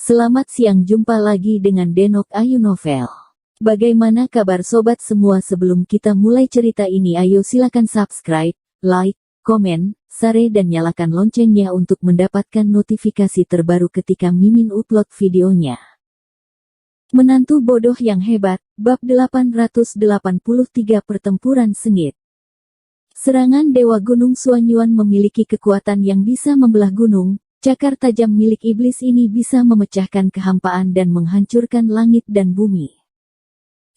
Selamat siang, jumpa lagi dengan Denok Ayu Novel. Bagaimana kabar sobat semua? Sebelum kita mulai cerita ini, ayo silakan subscribe, like, komen, share dan nyalakan loncengnya untuk mendapatkan notifikasi terbaru ketika Mimin upload videonya. Menantu bodoh yang hebat, bab 883 pertempuran sengit. Serangan Dewa Gunung Suanyuan memiliki kekuatan yang bisa membelah gunung. Cakar tajam milik iblis ini bisa memecahkan kehampaan dan menghancurkan langit dan bumi.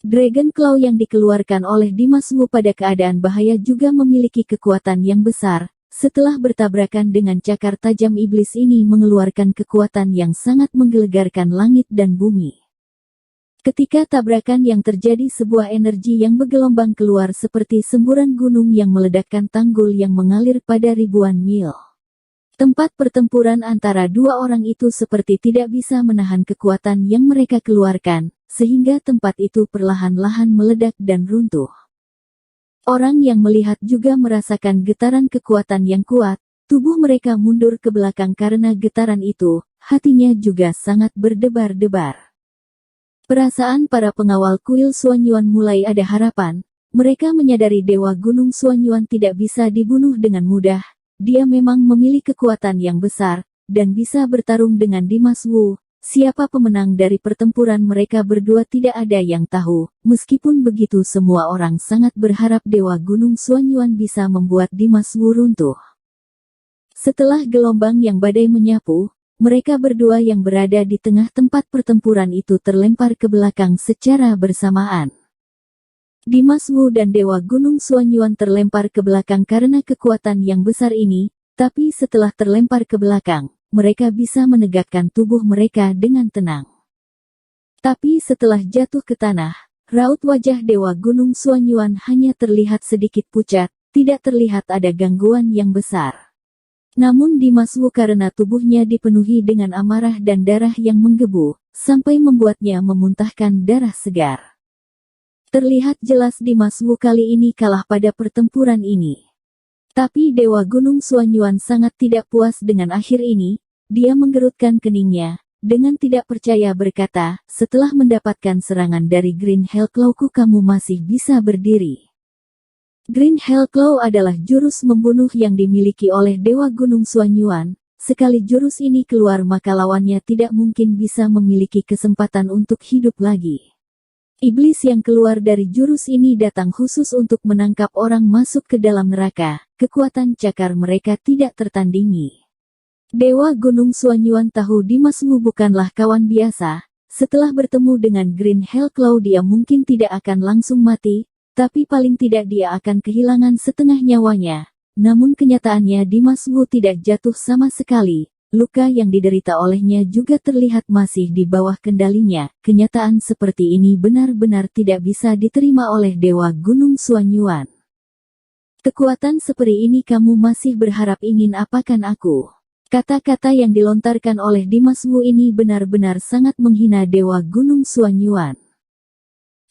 Dragon Claw yang dikeluarkan oleh Dimas Wu pada keadaan bahaya juga memiliki kekuatan yang besar. Setelah bertabrakan dengan cakar tajam iblis ini mengeluarkan kekuatan yang sangat menggelegarkan langit dan bumi. Ketika tabrakan yang terjadi, sebuah energi yang bergelombang keluar seperti semburan gunung yang meledakkan tanggul yang mengalir pada ribuan mil. Tempat pertempuran antara dua orang itu seperti tidak bisa menahan kekuatan yang mereka keluarkan, sehingga tempat itu perlahan-lahan meledak dan runtuh. Orang yang melihat juga merasakan getaran kekuatan yang kuat, tubuh mereka mundur ke belakang karena getaran itu, hatinya juga sangat berdebar-debar. Perasaan para pengawal kuil Suanyuan mulai ada harapan. Mereka menyadari Dewa Gunung Suanyuan tidak bisa dibunuh dengan mudah. Dia memang memiliki kekuatan yang besar, dan bisa bertarung dengan Dimas Wu. Siapa pemenang dari pertempuran mereka berdua tidak ada yang tahu. Meskipun begitu, semua orang sangat berharap Dewa Gunung Suanyuan bisa membuat Dimas Wu runtuh. Setelah gelombang yang badai menyapu, mereka berdua yang berada di tengah tempat pertempuran itu terlempar ke belakang secara bersamaan. Dimas Wu dan Dewa Gunung Suanyuan terlempar ke belakang karena kekuatan yang besar ini, tapi setelah terlempar ke belakang, mereka bisa menegakkan tubuh mereka dengan tenang. Tapi setelah jatuh ke tanah, raut wajah Dewa Gunung Suanyuan hanya terlihat sedikit pucat, tidak terlihat ada gangguan yang besar. Namun Dimas Wu karena tubuhnya dipenuhi dengan amarah dan darah yang menggebu, sampai membuatnya memuntahkan darah segar. Terlihat jelas Dimas Wu kali ini kalah pada pertempuran ini. Tapi Dewa Gunung Suanyuan sangat tidak puas dengan akhir ini. Dia menggerutkan keningnya, dengan tidak percaya berkata, setelah mendapatkan serangan dari Green Hell Claw-ku, kamu masih bisa berdiri. Green Hell Claw adalah jurus membunuh yang dimiliki oleh Dewa Gunung Suanyuan. Sekali jurus ini keluar maka lawannya tidak mungkin bisa memiliki kesempatan untuk hidup lagi. Iblis yang keluar dari jurus ini datang khusus untuk menangkap orang masuk ke dalam neraka. Kekuatan cakar mereka tidak tertandingi. Dewa Gunung Suanyuan tahu Dimas Wu bukanlah kawan biasa. Setelah bertemu dengan Green Hell Claw, dia mungkin tidak akan langsung mati, tapi paling tidak dia akan kehilangan setengah nyawanya. Namun kenyataannya Dimas Wu tidak jatuh sama sekali. Luka yang diderita olehnya juga terlihat masih di bawah kendalinya. Kenyataan seperti ini benar-benar tidak bisa diterima oleh Dewa Gunung Suanyuan. Kekuatan seperti ini kamu masih berharap ingin apakan aku? Kata-kata yang dilontarkan oleh Dimas Wu ini benar-benar sangat menghina Dewa Gunung Suanyuan.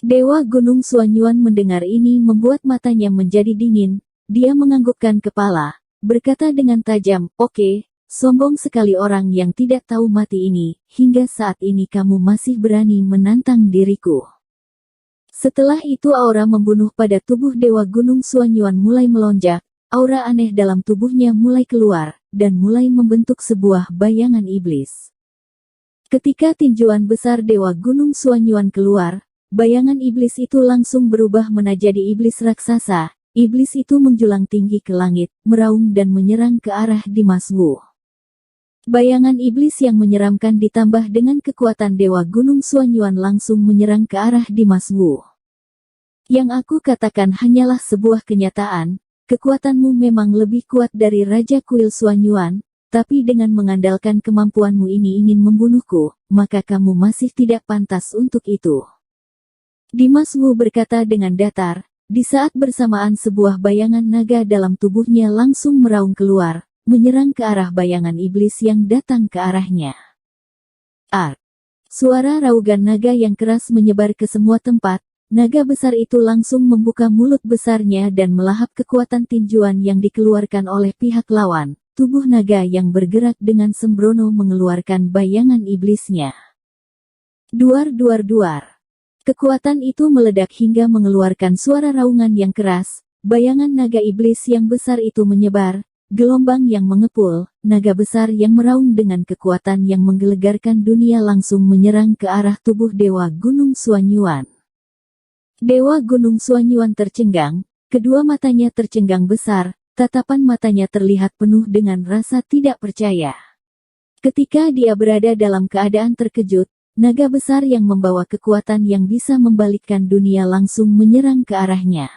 Dewa Gunung Suanyuan mendengar ini membuat matanya menjadi dingin. Dia menganggukkan kepala, berkata dengan tajam, "Oke. Sombong sekali orang yang tidak tahu mati ini, hingga saat ini kamu masih berani menantang diriku." Setelah itu aura membunuh pada tubuh Dewa Gunung Suanyuan mulai melonjak, aura aneh dalam tubuhnya mulai keluar, dan mulai membentuk sebuah bayangan iblis. Ketika tinjuan besar Dewa Gunung Suanyuan keluar, bayangan iblis itu langsung berubah menjadi iblis raksasa. Iblis itu menjulang tinggi ke langit, meraung dan menyerang ke arah Dimas Wu. Bayangan iblis yang menyeramkan ditambah dengan kekuatan Dewa Gunung Suanyuan langsung menyerang ke arah Dimas Wu. Yang aku katakan hanyalah sebuah kenyataan, kekuatanmu memang lebih kuat dari Raja Kuil Suanyuan, tapi dengan mengandalkan kemampuanmu ini ingin membunuhku, maka kamu masih tidak pantas untuk itu. Dimas Wu berkata dengan datar, di saat bersamaan sebuah bayangan naga dalam tubuhnya langsung meraung keluar, menyerang ke arah bayangan iblis yang datang ke arahnya. Suara raugan naga yang keras menyebar ke semua tempat. Naga besar itu langsung membuka mulut besarnya dan melahap kekuatan tinjuan yang dikeluarkan oleh pihak lawan. tubuh naga yang bergerak dengan sembrono mengeluarkan bayangan iblisnya. Duar duar duar. Kekuatan itu meledak hingga mengeluarkan suara raungan yang keras. Bayangan naga iblis yang besar itu menyebar, gelombang yang mengepul, naga besar yang meraung dengan kekuatan yang menggelegarkan dunia langsung menyerang ke arah tubuh Dewa Gunung Suanyuan. Dewa Gunung Suanyuan tercengang, kedua matanya tercenggang besar, tatapan matanya terlihat penuh dengan rasa tidak percaya. Ketika dia berada dalam keadaan terkejut, naga besar yang membawa kekuatan yang bisa membalikkan dunia langsung menyerang ke arahnya.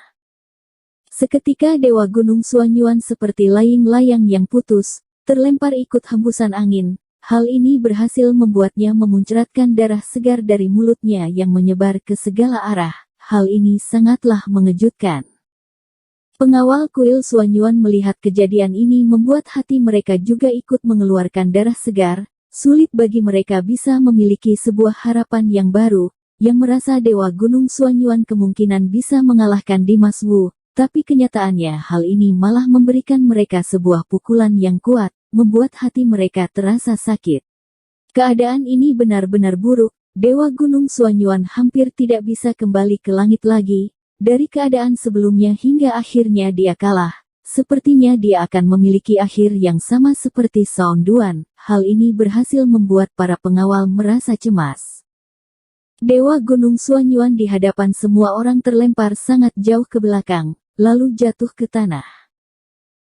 Seketika Dewa Gunung Suanyuan seperti layang-layang yang putus, terlempar ikut hembusan angin. Hal ini berhasil membuatnya memuncratkan darah segar dari mulutnya yang menyebar ke segala arah. Hal ini sangatlah mengejutkan. Pengawal kuil Suanyuan melihat kejadian ini membuat hati mereka juga ikut mengeluarkan darah segar. Sulit bagi mereka bisa memiliki sebuah harapan yang baru, yang merasa Dewa Gunung Suanyuan kemungkinan bisa mengalahkan Dimas Wu. Tapi kenyataannya hal ini malah memberikan mereka sebuah pukulan yang kuat, membuat hati mereka terasa sakit. Keadaan ini benar-benar buruk, Dewa Gunung Suanyuan hampir tidak bisa kembali ke langit lagi, dari keadaan sebelumnya hingga akhirnya dia kalah. Sepertinya dia akan memiliki akhir yang sama seperti Song Duan. Hal ini berhasil membuat para pengawal merasa cemas. Dewa Gunung Suanyuan di hadapan semua orang terlempar sangat jauh ke belakang, lalu jatuh ke tanah.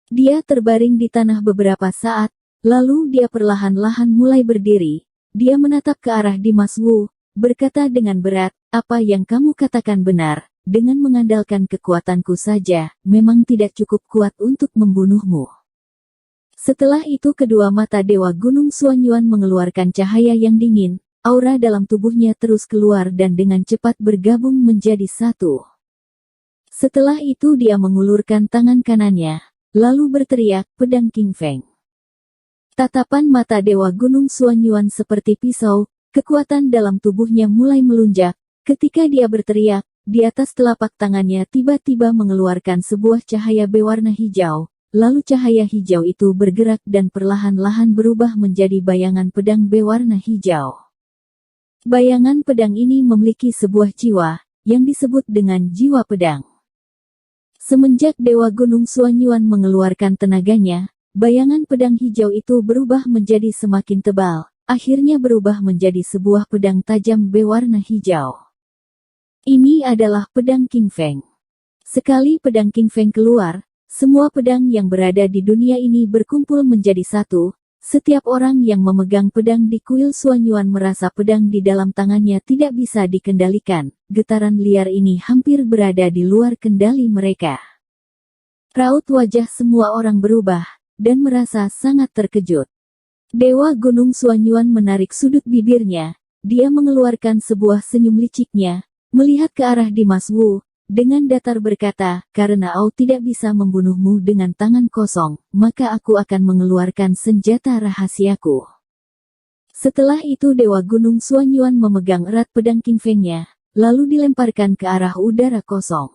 Dia terbaring di tanah beberapa saat, lalu dia perlahan-lahan mulai berdiri. Dia menatap ke arah Dimas Wu, berkata dengan berat, "Apa yang kamu katakan benar, dengan mengandalkan kekuatanku saja, memang tidak cukup kuat untuk membunuhmu." Setelah itu kedua mata Dewa Gunung Suanyuan mengeluarkan cahaya yang dingin, aura dalam tubuhnya terus keluar dan dengan cepat bergabung menjadi satu. Setelah itu dia mengulurkan tangan kanannya, lalu berteriak, "Pedang King Feng." Tatapan mata Dewa Gunung Suanyuan seperti pisau, kekuatan dalam tubuhnya mulai melunjak. Ketika dia berteriak, di atas telapak tangannya tiba-tiba mengeluarkan sebuah cahaya berwarna hijau, lalu cahaya hijau itu bergerak dan perlahan-lahan berubah menjadi bayangan pedang berwarna hijau. Bayangan pedang ini memiliki sebuah jiwa, yang disebut dengan jiwa pedang. Semenjak Dewa Gunung Suanyuan mengeluarkan tenaganya, bayangan pedang hijau itu berubah menjadi semakin tebal, akhirnya berubah menjadi sebuah pedang tajam berwarna hijau. Ini adalah pedang King Feng. Sekali pedang King Feng keluar, semua pedang yang berada di dunia ini berkumpul menjadi satu. Setiap orang yang memegang pedang di kuil Suanyuan merasa pedang di dalam tangannya tidak bisa dikendalikan. Getaran liar ini hampir berada di luar kendali mereka. Raut wajah semua orang berubah, dan merasa sangat terkejut. Dewa Gunung Suanyuan menarik sudut bibirnya, dia mengeluarkan sebuah senyum liciknya, melihat ke arah Dimas Wu, dengan datar berkata, "Karena Au tidak bisa membunuhmu dengan tangan kosong, maka aku akan mengeluarkan senjata rahasiaku." Setelah itu Dewa Gunung Suanyuan memegang erat pedang King Feng-nya, lalu dilemparkan ke arah udara kosong.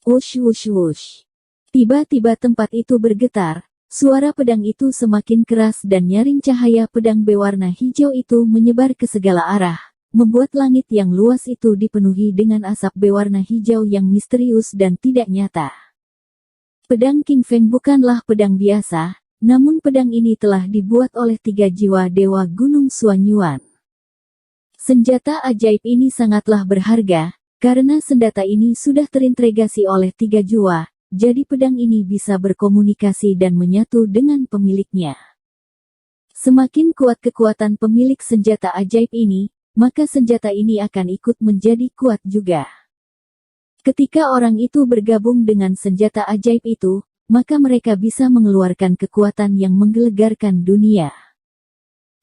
Wush wush wush. Tiba-tiba tempat itu bergetar, suara pedang itu semakin keras dan nyaring cahaya pedang berwarna hijau itu menyebar ke segala arah, membuat langit yang luas itu dipenuhi dengan asap berwarna hijau yang misterius dan tidak nyata. Pedang King Feng bukanlah pedang biasa, namun pedang ini telah dibuat oleh 3 jiwa Dewa Gunung Suanyuan. Senjata ajaib ini sangatlah berharga, karena senjata ini sudah terintegrasi oleh 3 jiwa, jadi pedang ini bisa berkomunikasi dan menyatu dengan pemiliknya. Semakin kuat kekuatan pemilik senjata ajaib ini, maka senjata ini akan ikut menjadi kuat juga. Ketika orang itu bergabung dengan senjata ajaib itu, maka mereka bisa mengeluarkan kekuatan yang menggelegarkan dunia.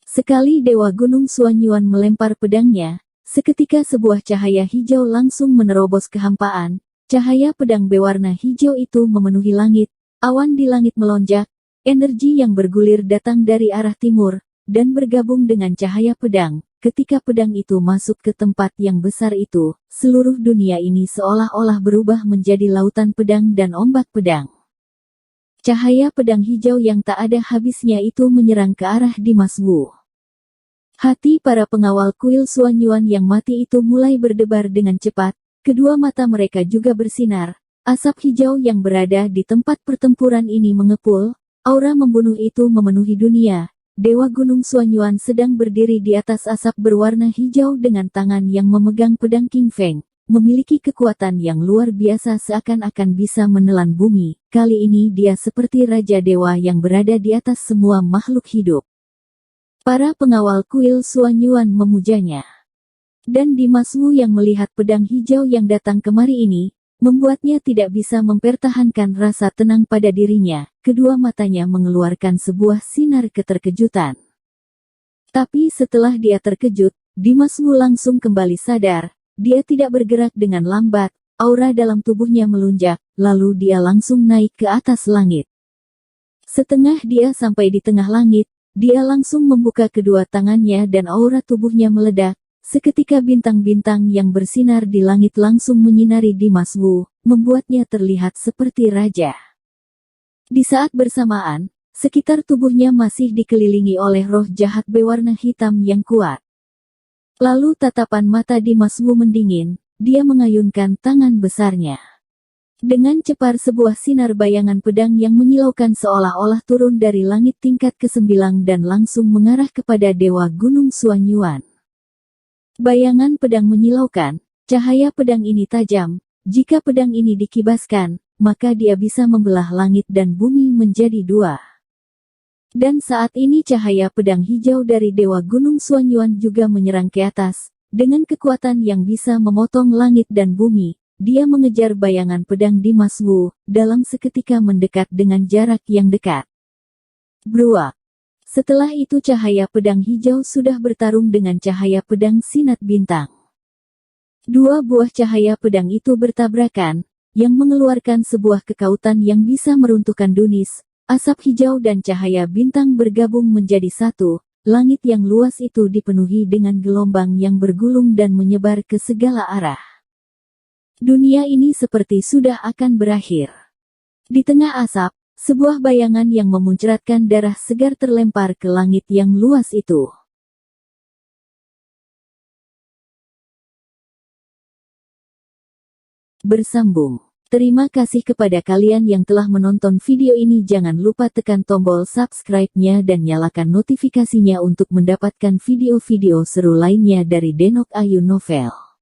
Sekali Dewa Gunung Suanyuan melempar pedangnya, seketika sebuah cahaya hijau langsung menerobos kehampaan. Cahaya pedang berwarna hijau itu memenuhi langit, awan di langit melonjak, energi yang bergulir datang dari arah timur, dan bergabung dengan cahaya pedang. Ketika pedang itu masuk ke tempat yang besar itu, seluruh dunia ini seolah-olah berubah menjadi lautan pedang dan ombak pedang. Cahaya pedang hijau yang tak ada habisnya itu menyerang ke arah Dimas Wu. Hati para pengawal kuil Suanyuan yang mati itu mulai berdebar dengan cepat, kedua mata mereka juga bersinar. Asap hijau yang berada di tempat pertempuran ini mengepul, aura membunuh itu memenuhi dunia. Dewa Gunung Suanyuan sedang berdiri di atas asap berwarna hijau dengan tangan yang memegang pedang King Feng, memiliki kekuatan yang luar biasa seakan-akan bisa menelan bumi. Kali ini dia seperti Raja Dewa yang berada di atas semua makhluk hidup. Para pengawal kuil Suanyuan memujanya. Dan Dimas Wu yang melihat pedang hijau yang datang kemari ini, membuatnya tidak bisa mempertahankan rasa tenang pada dirinya. Kedua matanya mengeluarkan sebuah sinar keterkejutan. Tapi setelah dia terkejut, Dimas Wu langsung kembali sadar. Dia tidak bergerak dengan lambat, aura dalam tubuhnya melunjak, lalu dia langsung naik ke atas langit. Setengah dia sampai di tengah langit, dia langsung membuka kedua tangannya dan aura tubuhnya meledak. Seketika bintang-bintang yang bersinar di langit langsung menyinari Dimas Wu, membuatnya terlihat seperti raja. Di saat bersamaan, sekitar tubuhnya masih dikelilingi oleh roh jahat berwarna hitam yang kuat. Lalu tatapan mata Dimas Wu mendingin, dia mengayunkan tangan besarnya. Dengan cepat sebuah sinar bayangan pedang yang menyilaukan seolah-olah turun dari langit tingkat ke-9 dan langsung mengarah kepada Dewa Gunung Suanyuan. Bayangan pedang menyilaukan, cahaya pedang ini tajam, jika pedang ini dikibaskan, maka dia bisa membelah langit dan bumi menjadi dua. Dan saat ini cahaya pedang hijau dari Dewa Gunung Suanyuan juga menyerang ke atas, dengan kekuatan yang bisa memotong langit dan bumi, dia mengejar bayangan pedang Dimas Wu, dalam seketika mendekat dengan jarak yang dekat. Bruak. Setelah itu cahaya pedang hijau sudah bertarung dengan cahaya pedang Sinat Bintang. Dua buah cahaya pedang itu bertabrakan, yang mengeluarkan sebuah kekautan yang bisa meruntuhkan dunis. Asap hijau dan cahaya bintang bergabung menjadi satu. Langit yang luas itu dipenuhi dengan gelombang yang bergulung dan menyebar ke segala arah. Dunia ini seperti sudah akan berakhir. Di tengah asap, sebuah bayangan yang memuncratkan darah segar terlempar ke langit yang luas itu. Bersambung. Terima kasih kepada kalian yang telah menonton video ini. Jangan lupa tekan tombol subscribe-nya dan nyalakan notifikasinya untuk mendapatkan video-video seru lainnya dari Denok Ayu Novel.